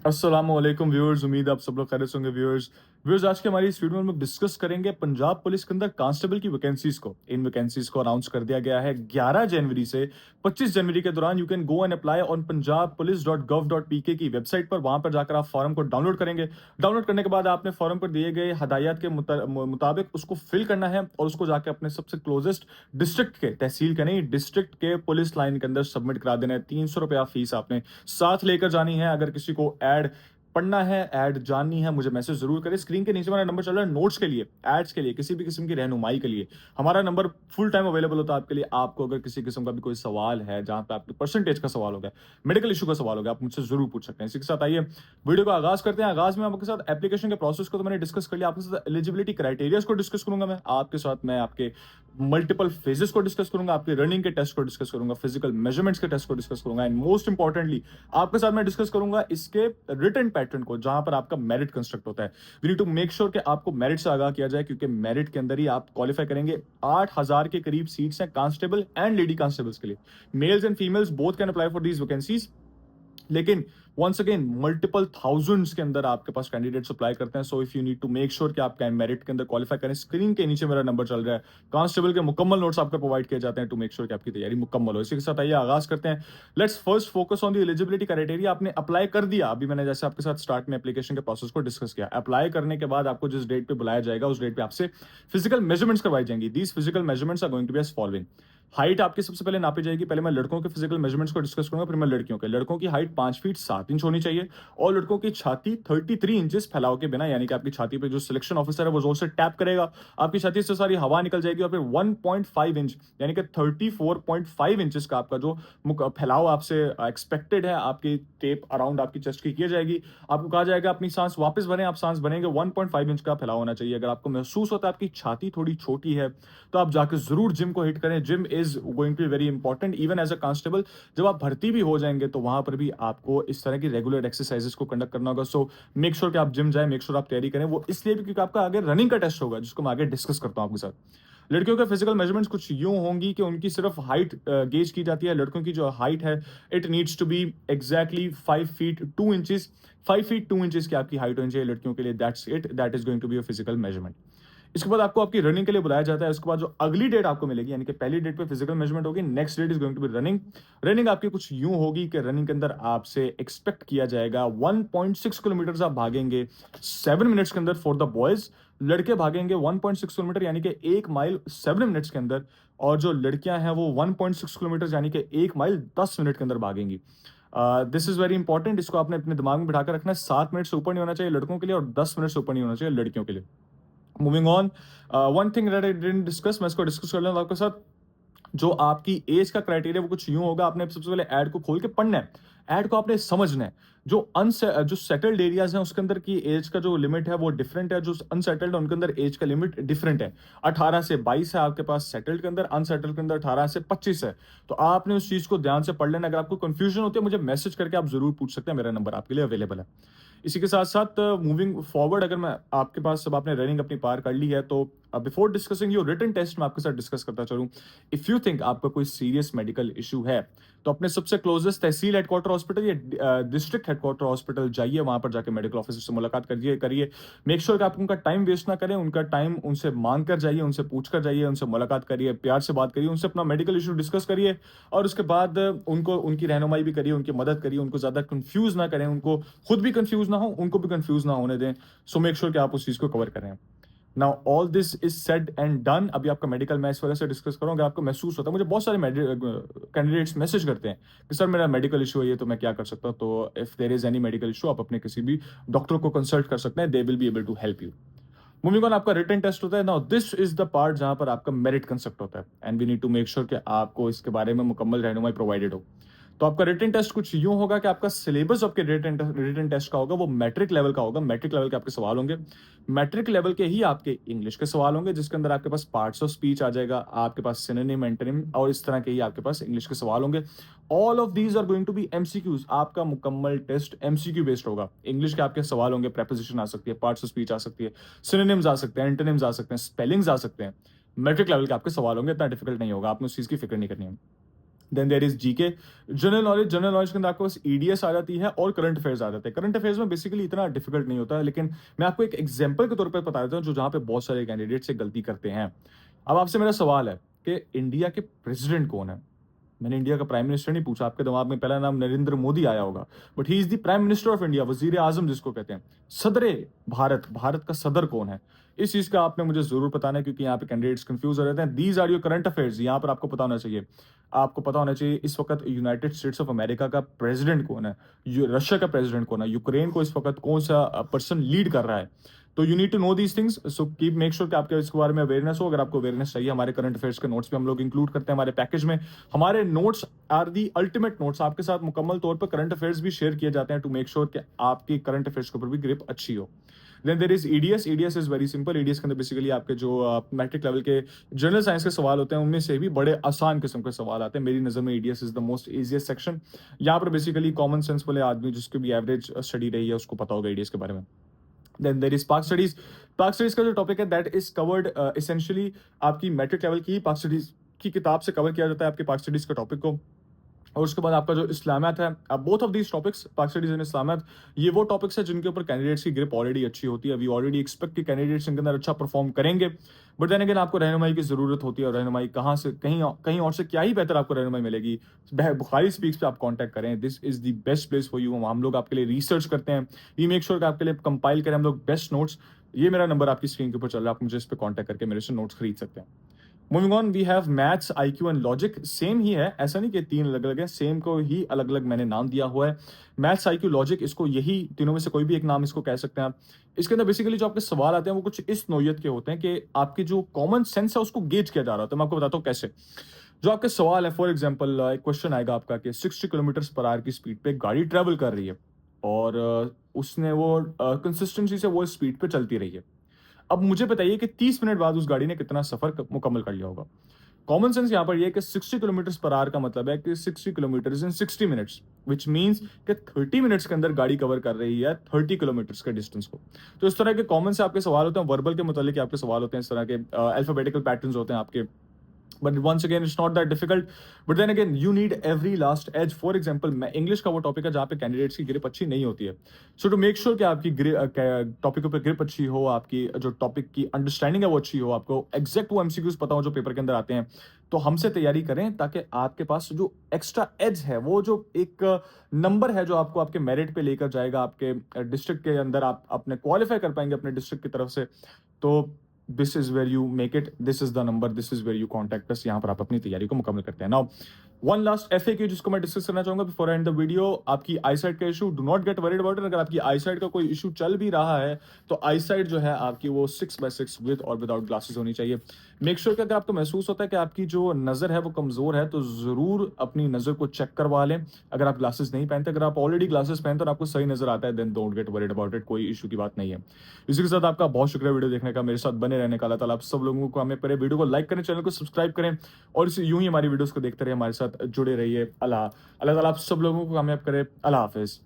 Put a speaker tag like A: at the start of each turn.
A: अस्सलामुअलैकुम व्यूअर्स, उम्मीद है आप सब लोग खैरियत से होंगे। व्यूअर्स आज की हमारी इस वीडियो में हम लोग डिस्कस करेंगे पंजाब पुलिस के अंदर कांस्टेबल की वैकेंसीज को। इन वैकेंसीज को अनाउंस कर दिया गया है 11 जनवरी से 25 जनवरी के दौरान। You can go and apply on punjabpolice.gov.pk की वेबसाइट पर। वहां पर जाकर आप फॉर्म को डाउनलोड करेंगे। डाउनलोड करने के बाद आपने फॉर्म पर दिए गए हदायत के मुताबिक उसको फिल करना है और उसको जाकर अपने सबसे क्लोजेस्ट डिस्ट्रिक्ट के, तहसील के नहीं, डिस्ट्रिक्ट के पुलिस लाइन के अंदर सबमिट करा देना है। 300 रुपया फीस आपने साथ लेकर जानी है। अगर किसी को ऐड पढ़ना है, ऐड जाननी है, मुझे मैसेज जरूर करें। स्क्रीन के नीचे हमारा नंबर चल रहा है नोट्स के लिए, एड्स के लिए, किसी भी किस्म की रहनुमाई के लिए हमारा नंबर फुल टाइम अवेलेबल होता है आपके लिए। आपको अगर किसी किस्म का भी कोई सवाल है, जहां पे आपके परसेंटेज का सवाल हो गया, मेडिकल इशू का सवाल हो गया, आप मुझसे जरूर पूछ सकते हैं। इसी के साथ आइए वीडियो को आगाज करते हैं। आगाज में आपके साथ एप्लीकेशन के प्रोसेस को तो मैंने डिस्कस कर लिया, आपके साथ एलिजिबिलिटी क्राइटेरिया को डिस्कस करूंगा। मैं आपके मल्टीपल फेजेस को डिस्कस करूंगा, आपके रनिंग के टेस्ट को डिस्कस करूंगा, फिजिकल मेजरमेंट्स के टेस्ट को डिस्कस करूंगा, एंड मोस्ट इंपॉर्टेंटली आपके साथ मैं डिस्कस करूंगा इसके रिटन पैटर्न को, जहां पर आपका मेरिट कंस्ट्रक्ट होता है। We need to make sure कि आपको मेरिट से आगाह किया जाए, क्योंकि मेरिट के अंदर ही आप क्वालिफाई करेंगे। 8,000 के करीब सीट्स हैं कांस्टेबल एंड लेडी कांस्टेबल्स के लिए। Males and females both can apply for these vacancies, लेकिन वंस अगेन मल्टीपल थाउजेंड्स के अंदर आपके पास कैंडिडेट्स अप्लाई करते हैं। So if you need to make sure कि आप मेरिट के अंदर क्वालिफाई करें। स्क्रीन के नीचे मेरा नंबर चल रहा है। कांस्टेबल के मुकम्मल नोट्स आपको प्रोवाइड किए जाते हैं टू मेक श्योर कि आपकी तैयारी मुकम्मल हो। इसी के साथ आइए आगाज करते हैं। Let's first focus on the eligibility criteria. आपने अप्लाई कर दिया, अभी मैंने जैसे आपके साथ स्टार्ट में एप्लीकेशन के प्रोसेस को डिस्कस किया। अप्लाई करने के बाद आपको जिस डेट पे बुलाया जाएगा, उस डेट पे आपसे फिजिकल मेजरमेंट्स करवाई जाएंगी। These physical measurements are going to be as following. Height आपकी सबसे पहले नापी जाएगी। पहले मैं लड़कों के फिजिकल मेजरमेंट्स को डिस्कस करूंगा, फिर मैं लड़कियों के। लड़कों की हाइट 5 फीट 7 इंच होनी चाहिए और लड़कों की छाती 33 इंचेस फैलाव के बिना, यानी कि आपकी छाती पे जो सिलेक्शन ऑफिसर है वो जोर से टैप करेगा, आपकी छाती से सारी हवा निकल जाएगी और फिर 1.5 इंच यानी कि 34.5 इंचेस का आपका जो फैलाव आपसे एक्सपेक्टेड है, आपकी टेप अराउंड आपकी चेस्ट की जाएगी। आपको कहा जाएगा अपनी सांस वापस भरें। आप सांस भरेंगे, 1.5 इंच का फैलाव होना चाहिए। अगर आपको महसूस होता है आपकी छाती थोड़ी छोटी है, तो आप जाकर जरूर जिम को हिट करें। Gym is going to be very important even as a constable. जब आप भर्ती भी हो जाएंगे तो वहां पर भी आपको इस तरह की रेगुलर एक्सरसाइजेस को कंडक्ट करना होगा। सो मेक श्योर कि आप जिम जाएं, मेक श्योर आप तैयारी करें। वो इसलिए भी क्योंकि आपका आगे रनिंग का टेस्ट होगा, जिसको मैं आगे डिस्कस करता हूं आपके साथ। लड़कियों के फिजिकल मेजरमेंट्स कुछ यूं होंगी कि उनकी सिर्फ हाइट गेज की जाती है। लड़कों की जो हाइट है it needs to be exactly 5 feet 2 inches. 5 feet 2 inches की आपकी हाइट होनी चाहिए लड़कियों के लिए। That's it, that is going to be your physical measurement. इसके बाद आपको आपकी रनिंग के लिए बुलाया जाता है। उसके बाद जो अगली डेट आपको मिलेगी, यानी कि पहली डेट पे फिजिकल मेजरमेंट होगी, next date is going to be running. Running आपकी कुछ यूं होगी कि रनिंग के अंदर आपसे एक्सपेक्ट किया जाएगा 1.6 किलोमीटर आप भागेंगे 7 मिनट्स के अंदर फॉर द बॉयज। लड़के भागेंगे 1.6 किलोमीटर यानी कि 1 माइल 7 मिनट्स के अंदर, और जो लड़कियां हैं वो 1.6 किलोमीटर यानी कि 1 माइल 10 मिनट के अंदर भागेंगी। दिस इज वेरी इंपॉर्टेंट, इसको आपने अपने दिमाग में बिठाकर रखना है। 7 मिनट से ऊपर नहीं होना चाहिए लड़कों के लिए और 10 मिनट से ऊपर नहीं होना चाहिए लड़कियों के लिए। Moving on, one thing that I didn't discuss, मैं इसको डिस्कस कर लेता हूं आपके साथ। जो आपकी एज का क्राइटेरिया वो कुछ यूं होगा। आपने सबसे पहले ऐड को खोल के पढ़ना है, ऐड को आपने समझना है। जो सेटल्ड एरियाज हैं उसके अंदर की एज का जो लिमिट है वो डिफरेंट है, जो अनसेटल्ड है उनके अंदर एज का लिमिट डिफरेंट है। 18 से 22 है आपके पास सेटल्ड के अंदर, अनसेटल्ड के अंदर 18 से 25 है। तो आपने उस चीज को ध्यान से पढ़ लेना। अगर आपको कंफ्यूजन होती है मुझे मैसेज करके आप जरूर पूछ सकते हैं, मेरा नंबर आपके लिए अवेलेबल है। इसी के साथ साथ मूविंग फॉरवर्ड, अगर मैं आपके पास सब आपने रनिंग अपनी पार कर ली है, तो before discussing your written test मैं आपके साथ डिस्कस करता चलूं। इफ यू थिंक आपका कोई सीरियस मेडिकल इशू है तो अपने सबसे क्लोजेस्ट तहसील हेडक्वार्टर हॉस्पिटल या डिस्ट्रिक्ट हेडक्वार्टर हॉस्पिटल जाइए। वहां पर जाके मेडिकल ऑफिसर से मुलाकात करिए। मेक श्योर कि आप उनका टाइम वेस्ट ना करें। उनका टाइम उनसे मांग कर जाइए, उनसे पूछ कर जाइए, उनसे मुलाकात करिए, प्यार से बात करिए, उनसे अपना मेडिकल इशू डिस्कस करिए और उसके बाद उनको उनकी रहनुमाई भी करिए, उनकी मदद करिए। उनको ज्यादा कंफ्यूज ना करें, उनको खुद भी कंफ्यूज ना हो, उनको भी कंफ्यूज ना होने दें। सो मेक श्योर कि आप उस चीज को कवर करें। Now all this is said and done. अभी आपका मेडिकल मैं इस वजह से डिस्कस करूँ, अगर आपको महसूस होता है, मुझे बहुत सारे कैंडिडेट्स मैसेज करते हैं कि सर मेरा मेडिकल इशू है, ये तो मैं क्या कर सकता हूँ। तो if there is any medical issue आप अपने किसी भी डॉक्टर को कंसल्ट कर सकते हैं, they will be able to help you. Moving on, आपका रिटन टेस्ट होता है। Now this is the part जहां पर आपका मेरिट कंसेप्ट होता है and we need to make sure कि आपको इसके बारे में मुकम्मल रहनुमाई प्रोवाइडेड हो। तो आपका रिटन टेस्ट कुछ यूं होगा कि आपका सिलेबस आपके रिटन टेस्ट का होगा वो मैट्रिक लेवल का होगा। मैट्रिक लेवल के आपके सवाल होंगे, मैट्रिक लेवल के ही आपके इंग्लिश के सवाल होंगे, जिसके अंदर आपके पास पार्ट्स ऑफ स्पीच आ जाएगा, आपके पास सिनोनिम एंटोनिम और इस तरह के ही आपके पास इंग्लिश के सवाल होंगे। All of these are going to be MCQs. आपका मुकम्मल टेस्ट एमसीक्यू बेस्ड होगा। इंग्लिश के आपके सवाल होंगे, प्रेपोजिशन आ सकती है, पार्ट्स ऑफ स्पीच आ सकती है, सिनोनिम्स आ सकते हैं, एंटोनिम्स आ सकते हैं, स्पेलिंग्स आ सकते हैं। मैट्रिक लेवल के आपके सवाल होंगे, इतना डिफिकल्ट नहीं होगा, आपने उस चीज की फिक्र नहीं करनी है। Then there is GK, general knowledge के अंदर आपको बस ईडीएस आ जाती है और करंट अफेयर्स आ जाते हैं। करंट अफेयर्स में बेसिकली इतना डिफिकल्ट नहीं होता है, लेकिन मैं आपको एक एग्जांपल के तौर पर बता देता हूँ जो जहाँ पे बहुत सारे कैंडिडेट से गलती करते हैं। अब आपसे मेरा सवाल है कि इंडिया के प्रेसिडेंट कौन है? मैंने इंडिया का प्राइम मिनिस्टर नहीं पूछा, आपके दिमाग में पहला नाम नरेंद्र मोदी आया होगा, but he is the prime minister of India, वजीर आजम जिसको कहते हैं, सदरे भारत, भारत का सदर कौन है? इस चीज का आपने मुझे जरूर बताना है, क्योंकि यहाँ पे कैंडिडेट्स कंफ्यूज हो रहते हैं। These are your current affairs, यहाँ पर आपको पता होना चाहिए। आपको पता होना चाहिए इस वक्त यूनाइटेड स्टेट्स ऑफ अमेरिका का प्रेसिडेंट कौन है, रशिया का प्रेसिडेंट कौन है, यूक्रेन को इस वक्त कौन सा पर्सन लीड कर रहा है। तो you need to know these things, so keep make sure कि आपके इसके बारे में अवेयरनेस हो। अगर आपको अवेयरनेस चाहिए, हमारे करंट अफेयर्स के नोट्स भी हम लोग इंक्लूड करते हैं हमारे पैकेज में। हमारे notes are the ultimate notes, आपके साथ मुकम्मल तौर पर करंट अफेयर्स भी शेयर किए जाते हैं टू मेक श्योर कि आपकी करंट अफेयर्स के ऊपर भी ग्रिप अच्छी हो। Then there is EDS, EDS is very simple. EDS के अंदर बेसिकली आपके जो मैट्रिक लेवल के जनरल साइंस के सवाल होते हैं, उनमें से भी बड़े आसान किस्म के सवाल आते हैं। मेरी नजर में EDS is the most easiest section. यहाँ पर बेसिकली कॉमन सेंस वाले आदमी जिसकी भी एवरेज स्टडी रही है उसको पता होगा ईडीएस के बारे में। देन देर इज पाक स्टडीज। पाक स्टडीज का जो टॉपिक है दैट इज कवर्ड एसेंशियली आपकी मैट्रिक लेवल की पाक स्टडीज की किताब से कवर किया जाता है आपके पाक स्टडीज के टॉपिक को। और उसके बाद आपका जो इस्लामियत है, अब बोथ ऑफ दीज टॉपिक्स, पाक स्टडीज एंड इस्लामियत, ये वो टॉपिक्स है जिनके ऊपर कैंडिडेट्स की ग्रिप ऑलरेडी अच्छी होती है। वी ऑलरेडी एक्सपेक्ट कि कैंडिडेट्स इनके अंदर अच्छा परफॉर्म करेंगे, बट देन अगेन आपको रहनुमाई की जरूरत होती है। और रहनुमाई कहाँ से, कहीं और से क्या ही बेहतर आपको रहनुमाई मिलेगी, बुखारी स्पीक्स पे आप कॉन्टैक्ट करें। This is the best place for you. हम लोग आपके लिए रिसर्च करते हैं, वी मेक श्योर कि आपके लिए कंपाइल करें हम लोग बेस्ट नोट्स। ये मेरा नंबर आपकी स्क्रीन के ऊपर चल रहा है, आप मुझे इस पर कॉन्टैक्ट करके मेरे से नोट्स खरीद सकते हैं। Moving on, we have maths, IQ and logic. Same ही है, ऐसा नहीं कि तीन अलग अलग है, सेम को ही अलग अलग मैंने नाम दिया हुआ है। मैथ्स, आईक्यू, लॉजिक, इसको यही तीनों में से कोई भी एक नाम इसको कह सकते हैं आप। इसके अंदर बेसिकली जो आपके सवाल आते हैं वो कुछ इस नोयत के होते हैं कि आपकी जो कॉमन सेंस है उसको गेज किया जा रहा होता है। मैं आपको बताता हूँ कैसे। जो आपके सवाल है, फॉर एग्जाम्पल एक क्वेश्चन आएगा आपका कि 60 किलोमीटर पर आवर की स्पीड पे गाड़ी ट्रेवल कर रही है और उसने वो कंसिस्टेंसी से वो स्पीड पे चलती रही है। अब मुझे बताइए कि 30 मिनट बाद उस गाड़ी ने कितना सफर मुकम्मल कर लिया होगा। कॉमन सेंस यहाँ पर ये है कि 60 किलोमीटर पर आवर का मतलब है कि 60 kilometre in 60 minutes, which means कि 30 मिनट्स के अंदर गाड़ी कवर कर रही है 30 किलोमीटर के डिस्टेंस को। तो इस तरह के कॉमन से आपके सवाल होते हैं, वर्बल के मुतालिक आपके सवाल होते हैं, इस तरह के अल्फाबेटिकल पैटर्न्स होते हैं आपके। But once again, it's not that difficult. But then again, you need every last edge. For example, मैं इंग्लिश का वो टॉपिक है जहाँ पे कैंडिडेट्स की ग्रिप अच्छी नहीं होती है। सो टू मेक श्योर कि आपकी टॉपिक पे ग्रिप अच्छी हो, आपकी जो टॉपिक की अंडरस्टैंडिंग है वो अच्छी हो, आपको एग्जैक्ट वो एमसीक्यूज पता हो जो पेपर के अंदर आते हैं, तो हमसे तैयारी करें ताकि आपके पास जो एक्स्ट्रा एज है, वो जो एक नंबर है जो आपको आपके मेरिट पे लेकर जाएगा, आपके डिस्ट्रिक्ट के अंदर आप अपने क्वालिफाई कर पाएंगे अपने डिस्ट्रिक्ट की तरफ से। तो this is where you make it, this is the number, this is where you contact us. यहाँ पर आप अपनी तैयारी को मुकम्मल करते हैं। नाउ वन लास्ट एफएक्यू जिसको मैं डिस्कस करना चाहूंगा बिफोर एंड द वीडियो, आपकी आईसाइट का issue, do not gate worried about it. अगर आपकी आईसाइट का कोई इशू चल भी रहा है तो आईसाइट जो है आपकी वो 6/6 विद और विदाउट ग्लासेस होनी चाहिए। मेक श्योर कि अगर आपको महसूस होता है कि आपकी जो नजर है वो कमजोर है तो जरूर अपनी नजर को चेक करवा लें। अगर आप ग्लासेस नहीं पहनते, अगर आप ऑलरेडी ग्लासेस पहनते और आपको सही नजर आता है, then don't get worried about it, कोई इशू की बात नहीं है। इसी के साथ आपका बहुत शुक्रिया वीडियो देखने का, मेरे साथ बने रहने का। अल्लाह ताला आप सब लोगों को हमें करे, वीडियो को लाइक करें, चैनल को सब्सक्राइब करें और इसे यूं ही हमारी वीडियोस को देखते रहिए, हमारे साथ जुड़े रहिए। अल्लाह ताला आप सब लोगों को कामयाब करे। अल्लाह हाफिज।